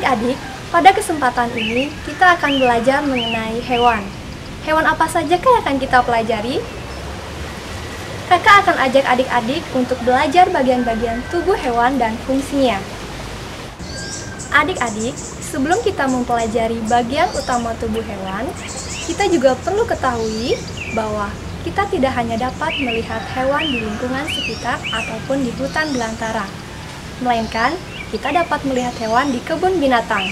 Adik-adik, pada kesempatan ini kita akan belajar mengenai hewan. Hewan apa saja yang akan kita pelajari? Kakak akan ajak adik-adik untuk belajar bagian-bagian tubuh hewan dan fungsinya. Adik-adik, sebelum kita mempelajari bagian utama tubuh hewan, kita juga perlu ketahui bahwa kita tidak hanya dapat melihat hewan di lingkungan sekitar ataupun di hutan belantara, melainkan kita dapat melihat hewan di kebun binatang.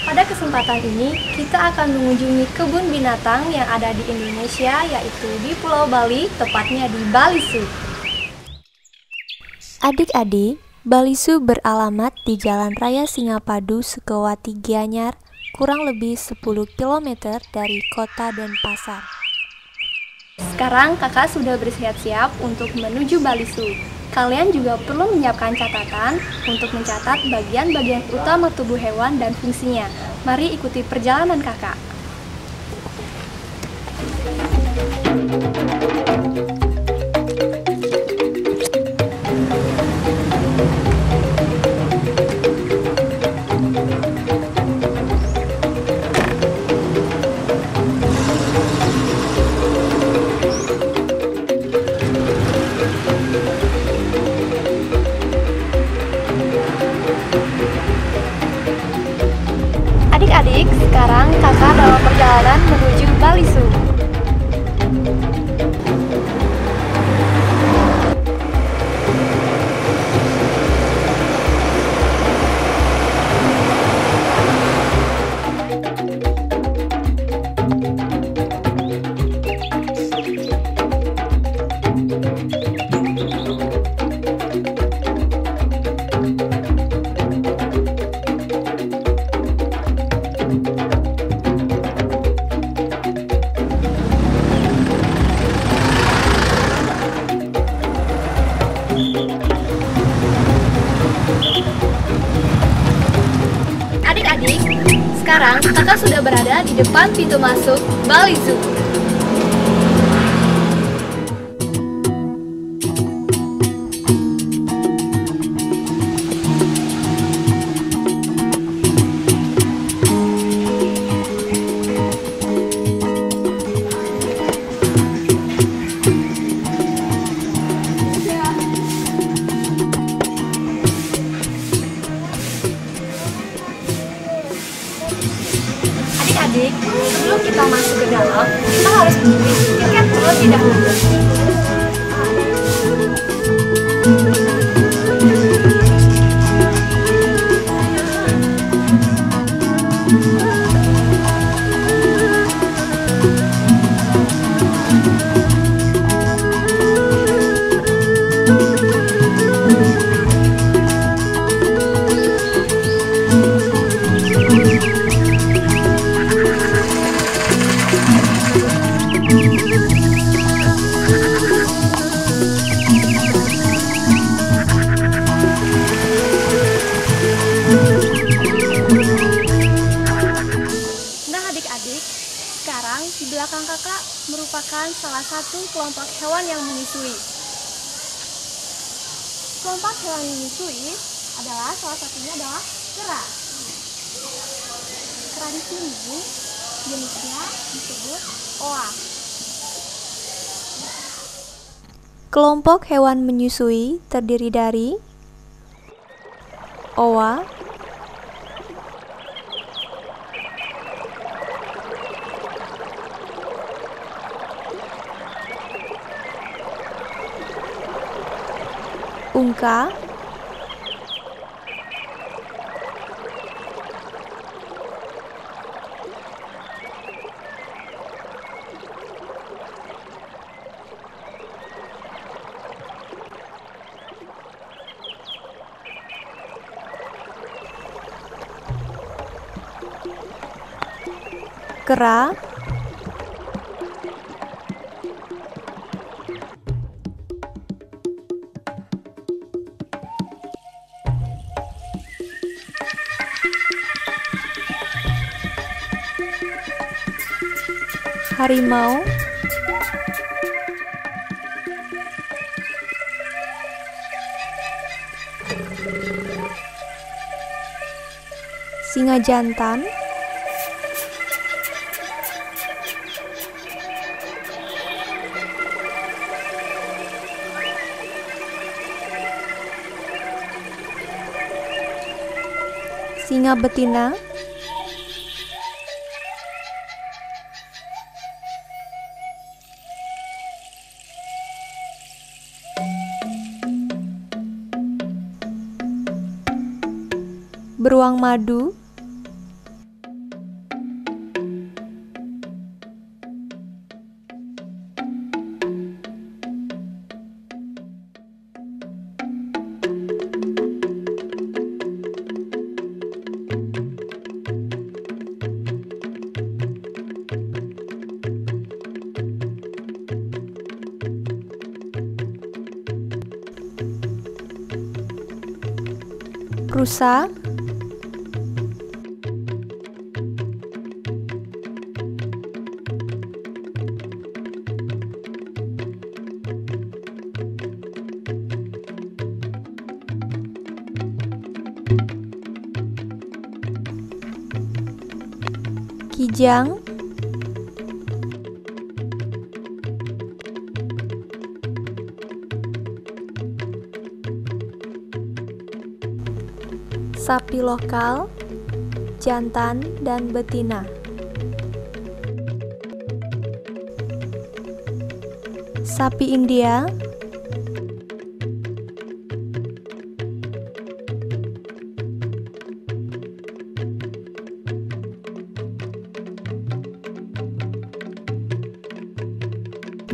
Pada kesempatan ini, kita akan mengunjungi kebun binatang yang ada di Indonesia, yaitu di Pulau Bali, tepatnya di Bali Zoo. Adik-adik, Bali Zoo beralamat di Jalan Raya Singapadu, Sukawati, Gianyar, kurang lebih 10 km dari kota Denpasar. Sekarang kakak sudah bersiap-siap untuk menuju Bali Zoo. Kalian juga perlu menyiapkan catatan untuk mencatat bagian-bagian utama tubuh hewan dan fungsinya. Mari ikuti perjalanan kakak. Adik-adik, sekarang kakak dalam perjalanan menuju Bali Zoo. Adik-adik, sekarang kakak sudah berada di depan pintu masuk Bali Zoo. Adik-adik, sebelum kita masuk ke dalam, kita harus membeli tiket terlebih dahulu. Sekarang di belakang kakak merupakan salah satu kelompok hewan yang menyusui. Kelompok hewan yang menyusui adalah salah satunya adalah kera. Kera di sini jenisnya disebut oa. Kelompok hewan menyusui terdiri dari oa, ungka, kera, harimau, singa jantan, singa betina, beruang madu, rusa, kijang, sapi lokal, jantan dan betina, sapi India,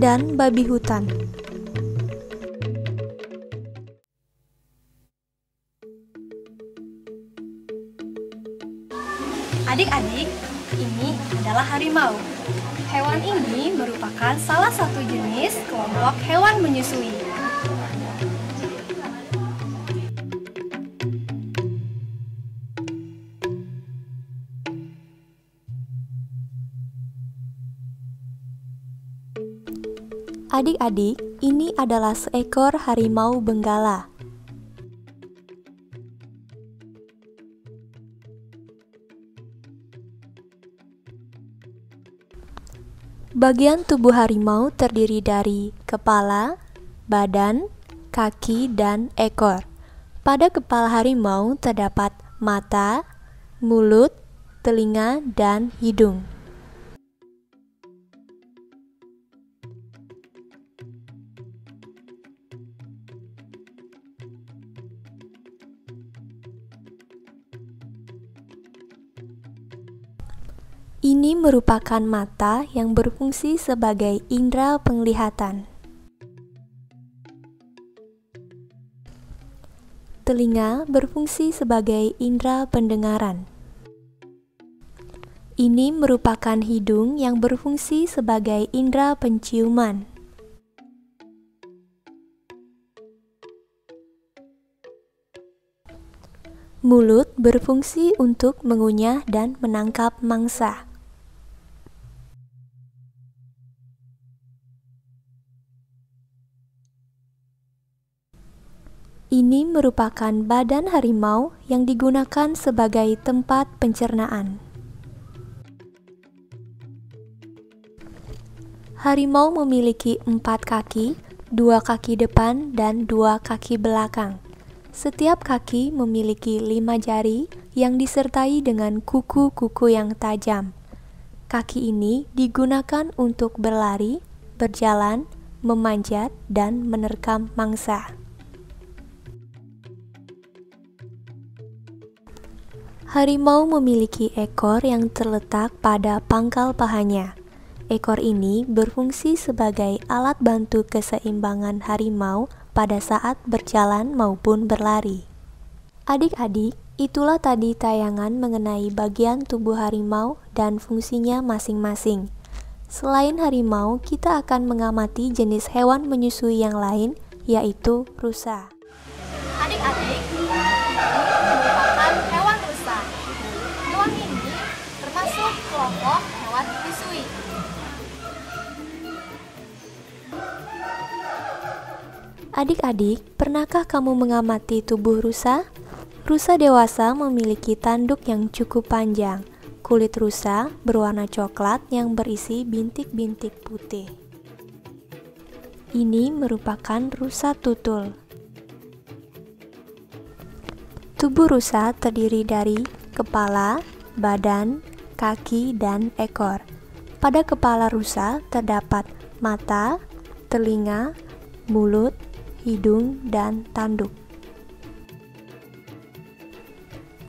dan babi hutan. Adik-adik, ini adalah harimau. Hewan ini merupakan salah satu jenis kelompok hewan menyusui. Adik-adik, ini adalah seekor harimau benggala. Bagian tubuh harimau terdiri dari kepala, badan, kaki, dan ekor. Pada kepala harimau terdapat mata, mulut, telinga, dan hidung. Ini merupakan mata yang berfungsi sebagai indera penglihatan. Telinga berfungsi sebagai indera pendengaran. Ini merupakan hidung yang berfungsi sebagai indera penciuman. Mulut berfungsi untuk mengunyah dan menangkap mangsa. Ini merupakan badan harimau yang digunakan sebagai tempat pencernaan. Harimau memiliki 4 kaki, 2 kaki depan dan 2 kaki belakang. Setiap kaki memiliki 5 jari yang disertai dengan kuku-kuku yang tajam. Kaki ini digunakan untuk berlari, berjalan, memanjat, dan menerkam mangsa. Harimau memiliki ekor yang terletak pada pangkal pahanya. Ekor ini berfungsi sebagai alat bantu keseimbangan harimau pada saat berjalan maupun berlari. Adik-adik, itulah tadi tayangan mengenai bagian tubuh harimau dan fungsinya masing-masing. Selain harimau, kita akan mengamati jenis hewan menyusui yang lain, yaitu rusa. Adik-adik, ini merupakan hewan rusa. Hewan ini termasuk kelompok hewan menyusui. Adik-adik, pernahkah kamu mengamati tubuh rusa? Rusa dewasa memiliki tanduk yang cukup panjang. Kulit rusa berwarna coklat yang berisi bintik-bintik putih. Ini merupakan rusa tutul. Tubuh rusa terdiri dari kepala, badan, kaki, dan ekor. Pada kepala rusa terdapat mata, telinga, mulut, hidung, dan tanduk.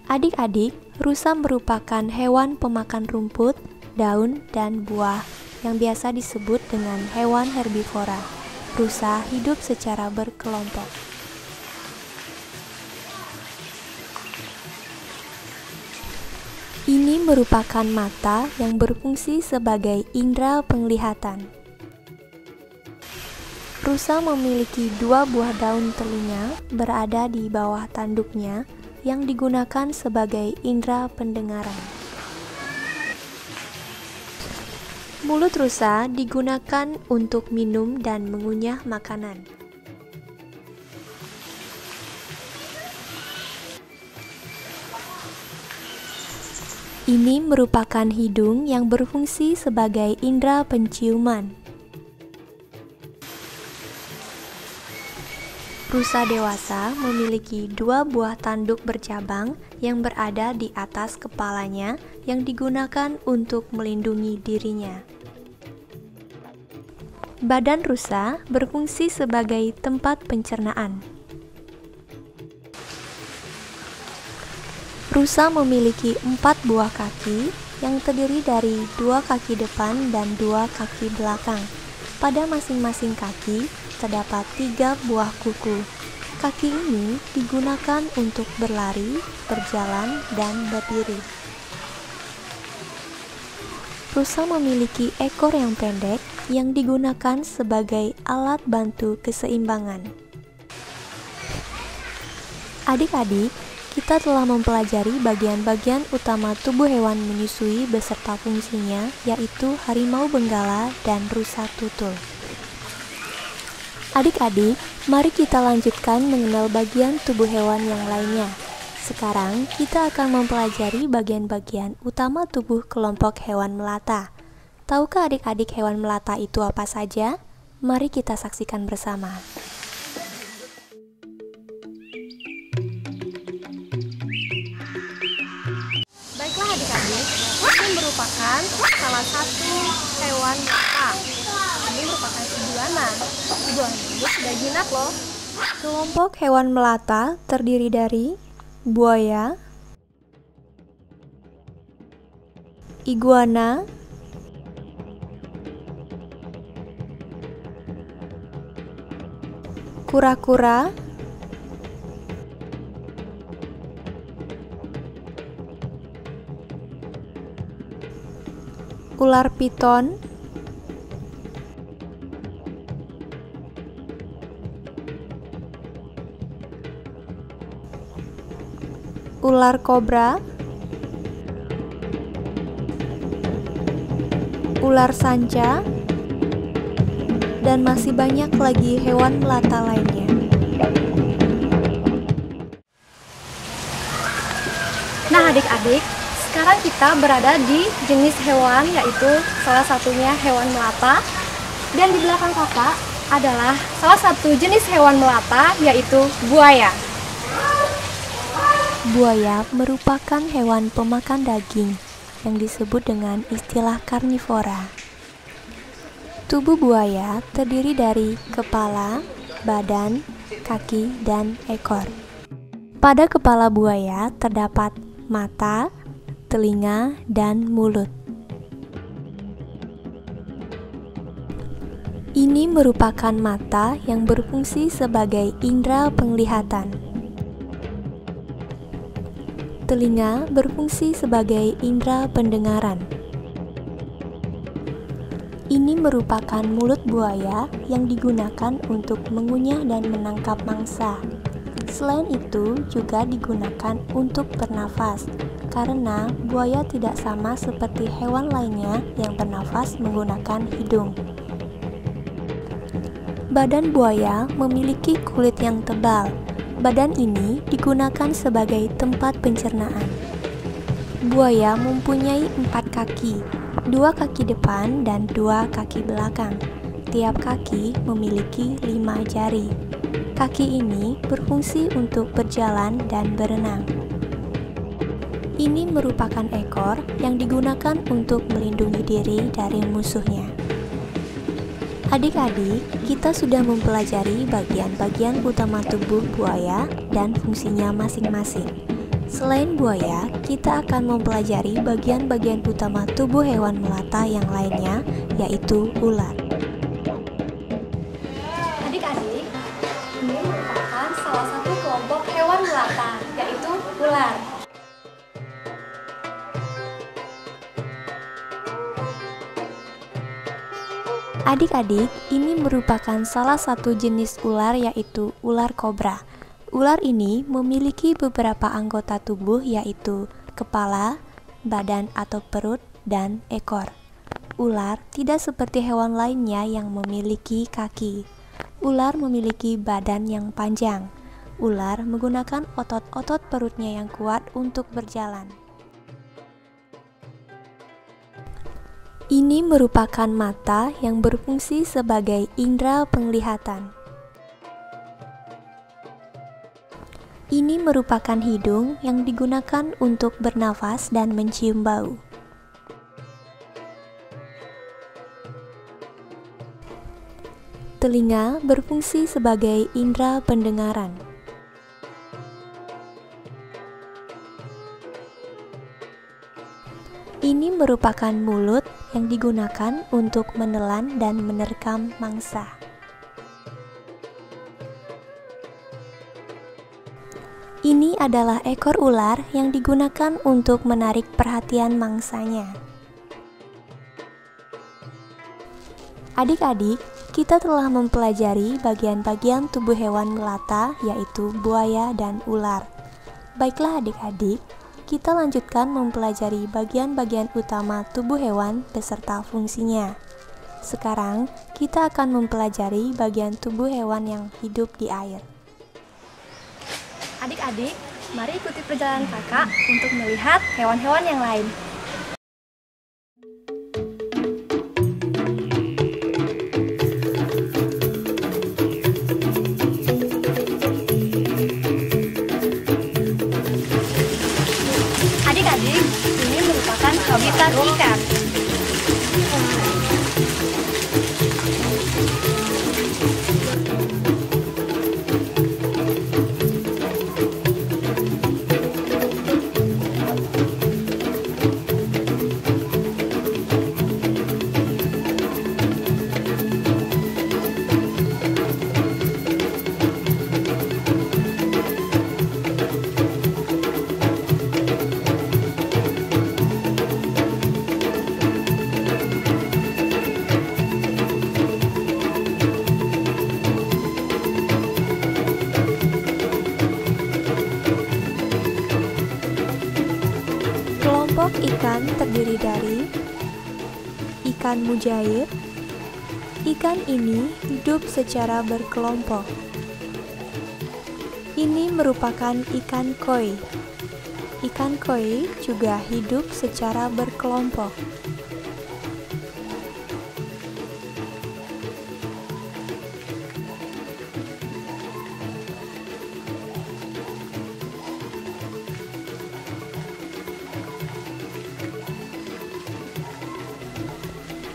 Adik-adik, rusa merupakan hewan pemakan rumput, daun, dan buah yang biasa disebut dengan hewan herbivora. Rusa hidup secara berkelompok. Ini merupakan mata yang berfungsi sebagai indera penglihatan. Rusa memiliki 2 buah daun telinga berada di bawah tanduknya yang digunakan sebagai indera pendengaran. Mulut rusa digunakan untuk minum dan mengunyah makanan. Ini merupakan hidung yang berfungsi sebagai indera penciuman. Rusa dewasa memiliki 2 buah tanduk bercabang yang berada di atas kepalanya yang digunakan untuk melindungi dirinya. Badan rusa berfungsi sebagai tempat pencernaan. Rusa memiliki 4 buah kaki yang terdiri dari 2 kaki depan dan 2 kaki belakang. Pada masing-masing kaki terdapat 3 buah kuku. Kaki ini digunakan untuk berlari, berjalan, dan berdiri. Rusa memiliki ekor yang pendek yang digunakan sebagai alat bantu keseimbangan. Adik-adik, kita telah mempelajari bagian-bagian utama tubuh hewan menyusui beserta fungsinya, yaitu harimau benggala dan rusa tutul. Adik-adik, mari kita lanjutkan mengenal bagian tubuh hewan yang lainnya. Sekarang kita akan mempelajari bagian-bagian utama tubuh kelompok hewan melata. Tahukah adik-adik hewan melata itu apa saja? Mari kita saksikan bersama. Baiklah adik-adik, ini merupakan salah satu hewan melata. Ini merupakan iguana. Iguana ini sudah jinak loh. Kelompok hewan melata terdiri dari buaya, iguana, kura-kura, ular piton, ular kobra, ular sanca, dan masih banyak lagi hewan melata lainnya. Nah adik-adik, sekarang kita berada di jenis hewan, yaitu salah satunya hewan melata. Dan di belakang kakak adalah salah satu jenis hewan melata, yaitu buaya. Buaya merupakan hewan pemakan daging yang disebut dengan istilah karnivora. Tubuh buaya terdiri dari kepala, badan, kaki, dan ekor. Pada kepala buaya terdapat mata, telinga, dan mulut. Ini merupakan mata yang berfungsi sebagai indera penglihatan. Telinga berfungsi sebagai indera pendengaran. Ini merupakan mulut buaya yang digunakan untuk mengunyah dan menangkap mangsa. Selain itu, juga digunakan untuk bernafas, karena buaya tidak sama seperti hewan lainnya yang bernafas menggunakan hidung. Badan buaya memiliki kulit yang tebal, Badan ini digunakan sebagai tempat pencernaan. Buaya mempunyai 4 kaki, 2 kaki depan dan 2 kaki belakang. Tiap kaki memiliki 5 jari. Kaki ini berfungsi untuk berjalan dan berenang. Ini merupakan ekor yang digunakan untuk melindungi diri dari musuhnya. Adik-adik, kita sudah mempelajari bagian-bagian utama tubuh buaya dan fungsinya masing-masing. Selain buaya, kita akan mempelajari bagian-bagian utama tubuh hewan melata yang lainnya, yaitu ular. Adik-adik, ini merupakan salah satu kelompok hewan melata, yaitu ular. Adik-adik, ini merupakan salah satu jenis ular, yaitu ular kobra. Ular ini memiliki beberapa anggota tubuh, yaitu kepala, badan atau perut, dan ekor. Ular tidak seperti hewan lainnya yang memiliki kaki. Ular memiliki badan yang panjang. Ular menggunakan otot-otot perutnya yang kuat untuk berjalan. Ini merupakan mata yang berfungsi sebagai indera penglihatan. Ini merupakan hidung yang digunakan untuk bernafas dan mencium bau. Telinga berfungsi sebagai indera pendengaran. Ini merupakan mulut yang digunakan untuk menelan dan menerkam mangsa. Ini adalah ekor ular yang digunakan untuk menarik perhatian mangsanya. Adik-adik, kita telah mempelajari bagian-bagian tubuh hewan melata, yaitu buaya dan ular. Baiklah adik-adik, kita lanjutkan mempelajari bagian-bagian utama tubuh hewan beserta fungsinya. Sekarang, kita akan mempelajari bagian tubuh hewan yang hidup di air. Adik-adik, mari ikuti perjalanan kakak untuk melihat hewan-hewan yang lain. Adik-adik, ini merupakan habitat ikan. Kelompok ikan terdiri dari ikan mujair. Ikan ini hidup secara berkelompok. Ini merupakan ikan koi. Ikan koi juga hidup secara berkelompok.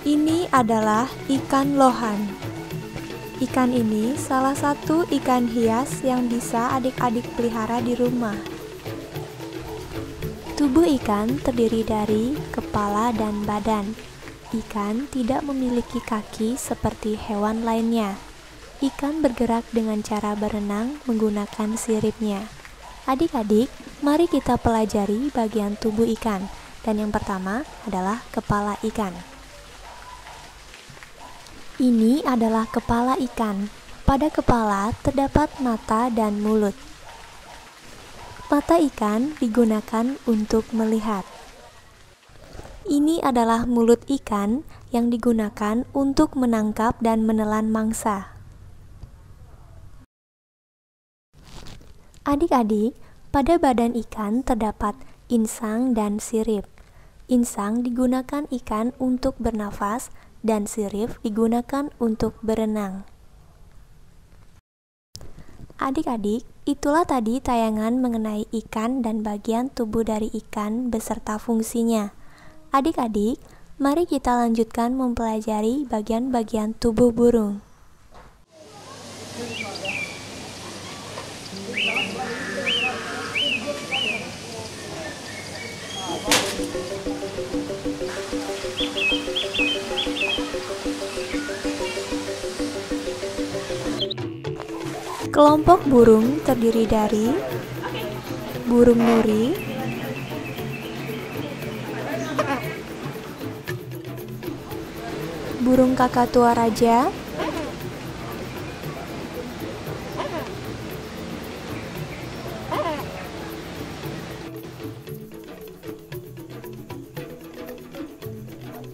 Ini adalah ikan lohan. Ikan ini salah satu ikan hias yang bisa adik-adik pelihara di rumah. Tubuh ikan terdiri dari kepala dan badan. Ikan tidak memiliki kaki seperti hewan lainnya. Ikan bergerak dengan cara berenang menggunakan siripnya. Adik-adik, mari kita pelajari bagian tubuh ikan. Dan yang pertama adalah kepala ikan. Ini adalah kepala ikan. Pada kepala terdapat mata dan mulut. Mata ikan digunakan untuk melihat. Ini adalah mulut ikan yang digunakan untuk menangkap dan menelan mangsa. Adik-adik, pada badan ikan terdapat insang dan sirip. Insang digunakan ikan untuk bernafas dan sirip digunakan untuk berenang. Adik-adik, itulah tadi tayangan mengenai ikan dan bagian tubuh dari ikan beserta fungsinya. Adik-adik, mari kita lanjutkan mempelajari bagian-bagian tubuh burung. Kelompok burung terdiri dari burung nuri, burung kakatua raja,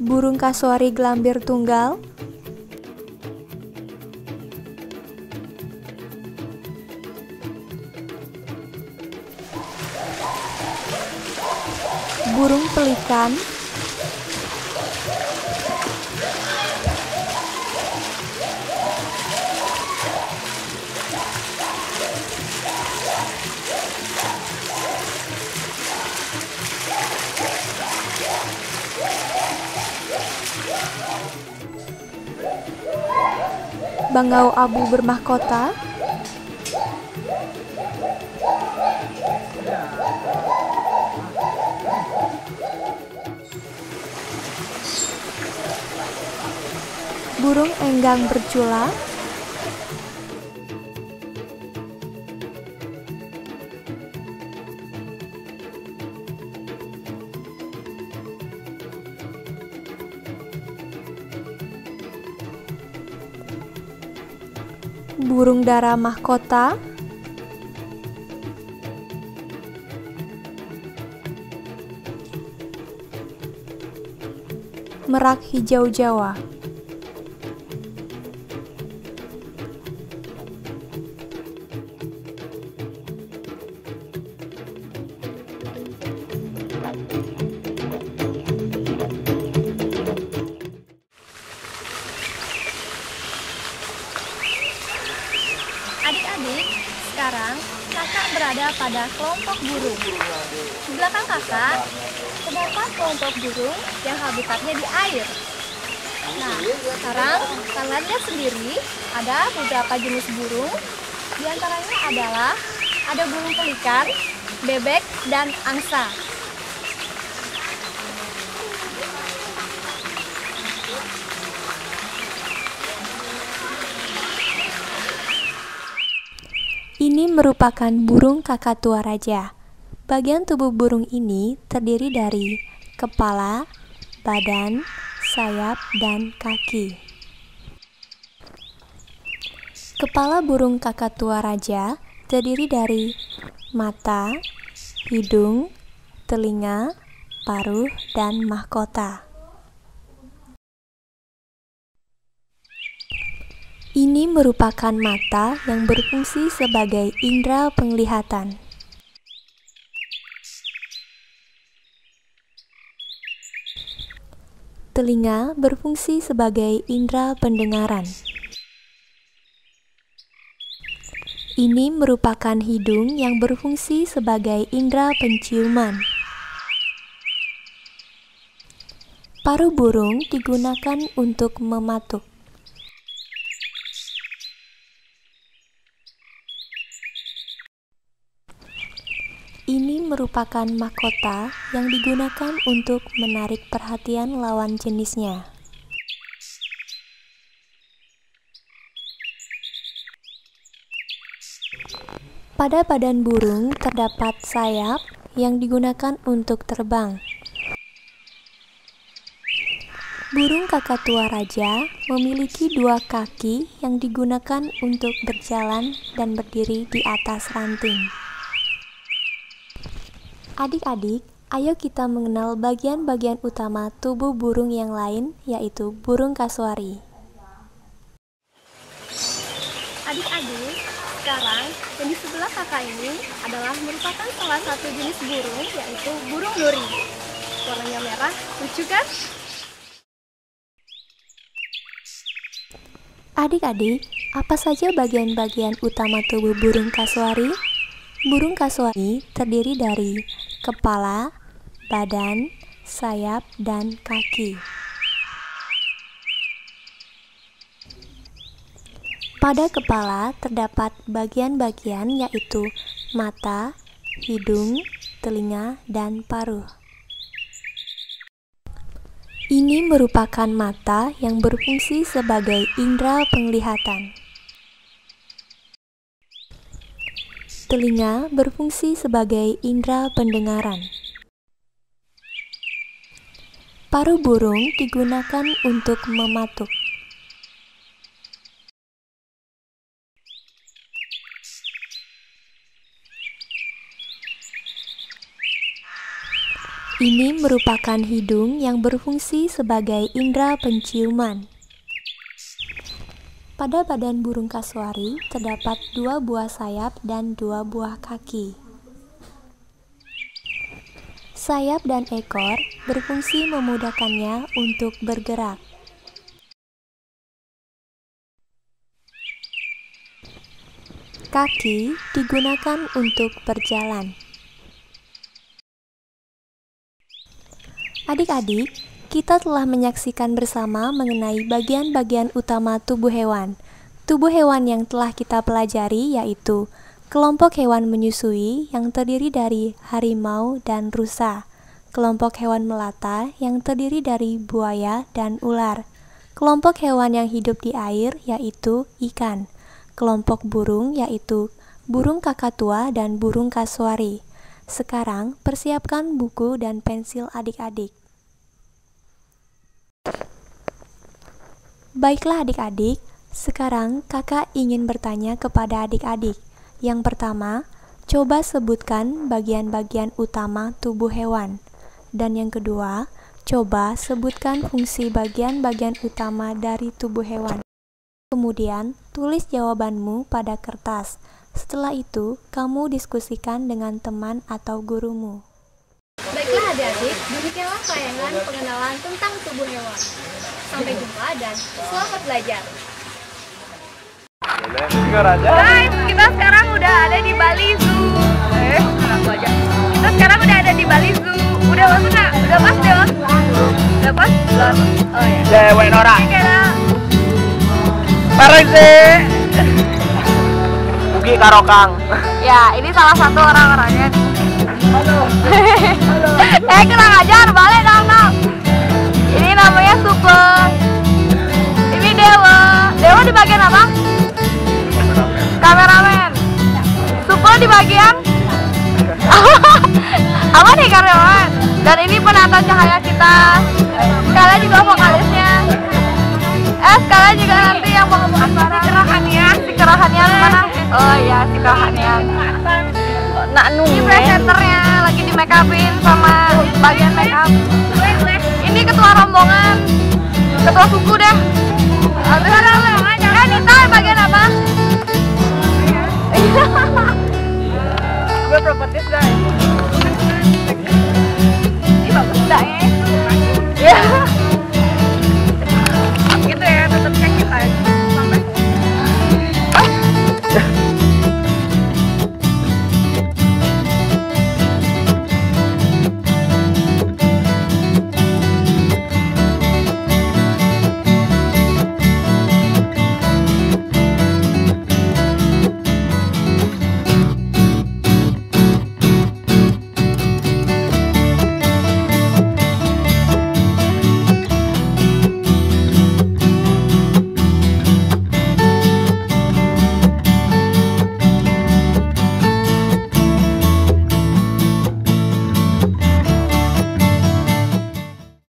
burung kasuari gelambir tunggal, burung pelikan, bangau abu bermahkota, burung enggang bercula, burung dara mahkota, merak hijau Jawa. Adik-adik, sekarang kakak berada pada kelompok burung. Di belakang kakak terdapat kelompok burung yang habitatnya di air. Nah, sekarang kalian lihat sendiri ada beberapa jenis burung. Di antaranya adalah ada burung pelikan, bebek, dan angsa. Ini merupakan burung kakatua raja. Bagian tubuh burung ini terdiri dari kepala, badan, sayap, dan kaki. Kepala burung kakatua raja terdiri dari mata, hidung, telinga, paruh, dan mahkota. Ini merupakan mata yang berfungsi sebagai indera penglihatan. Telinga berfungsi sebagai indera pendengaran. Ini merupakan hidung yang berfungsi sebagai indera penciuman. Paruh burung digunakan untuk mematuk. Ini merupakan mahkota yang digunakan untuk menarik perhatian lawan jenisnya. Pada badan burung terdapat sayap yang digunakan untuk terbang. Burung kakatua raja memiliki 2 kaki yang digunakan untuk berjalan dan berdiri di atas ranting. Adik-adik, ayo kita mengenal bagian-bagian utama tubuh burung yang lain, yaitu burung kasuari. Adik-adik, sekarang, yang di sebelah kakak ini adalah merupakan salah satu jenis burung, yaitu burung duri. Warnanya merah, lucu kan? Adik-adik, apa saja bagian-bagian utama tubuh burung kasuari? Burung kasuari terdiri dari kepala, badan, sayap, dan kaki. Pada kepala terdapat bagian-bagian yaitu mata, hidung, telinga, dan paruh. Ini merupakan mata yang berfungsi sebagai indera penglihatan. Telinga berfungsi sebagai indera pendengaran. Paruh burung digunakan untuk mematuk. Ini merupakan hidung yang berfungsi sebagai indera penciuman. Pada badan burung kasuari terdapat 2 buah sayap dan 2 buah kaki. Sayap dan ekor berfungsi memudahkannya untuk bergerak. Kaki digunakan untuk berjalan. Adik-adik, kita telah menyaksikan bersama mengenai bagian-bagian utama tubuh hewan. Tubuh hewan yang telah kita pelajari yaitu kelompok hewan menyusui yang terdiri dari harimau dan rusa, kelompok hewan melata yang terdiri dari buaya dan ular, kelompok hewan yang hidup di air yaitu ikan, kelompok burung yaitu burung kakatua dan burung kasuari. Sekarang, persiapkan buku dan pensil adik-adik. Baiklah adik-adik, sekarang kakak ingin bertanya kepada adik-adik. Yang pertama, coba sebutkan bagian-bagian utama tubuh hewan. Dan yang kedua, coba sebutkan fungsi bagian-bagian utama dari tubuh hewan. Kemudian, tulis jawabanmu pada kertas. Setelah itu, kamu diskusikan dengan teman atau gurumu. Baiklah adik-adik, demikianlah tayangan pengenalan tentang tubuh hewan. Sampai jumpa dan selamat belajar. Guys, kita sekarang udah ada di Bali Zoo. Kita sekarang udah ada di Bali Zoo. Udah masuk nggak? Udah pas deh, Mas? Udah pas? Belum. Oh ya. Cewek Nora. Oke, dah. Parah sih. Ugi Karokang. Ya, ini salah satu orang-orangnya. Halo. Kurang ajar, balik dong. Ini namanya Super. Ini Dewa. Dewa di bagian apa? Kameramen. Super di bagian? Apa nih kameramen? Dan ini penata cahaya kita. Sekalian juga vokalisnya. Sekalian juga nanti yang mau suara. Si kerahannya mana? Oh iya, si kerahannya. Ini presenternya lagi di make upin sama bagian make up. Ini ketua rombongan, ketua suku deh. Nita bagian apa? Gue propertis guys.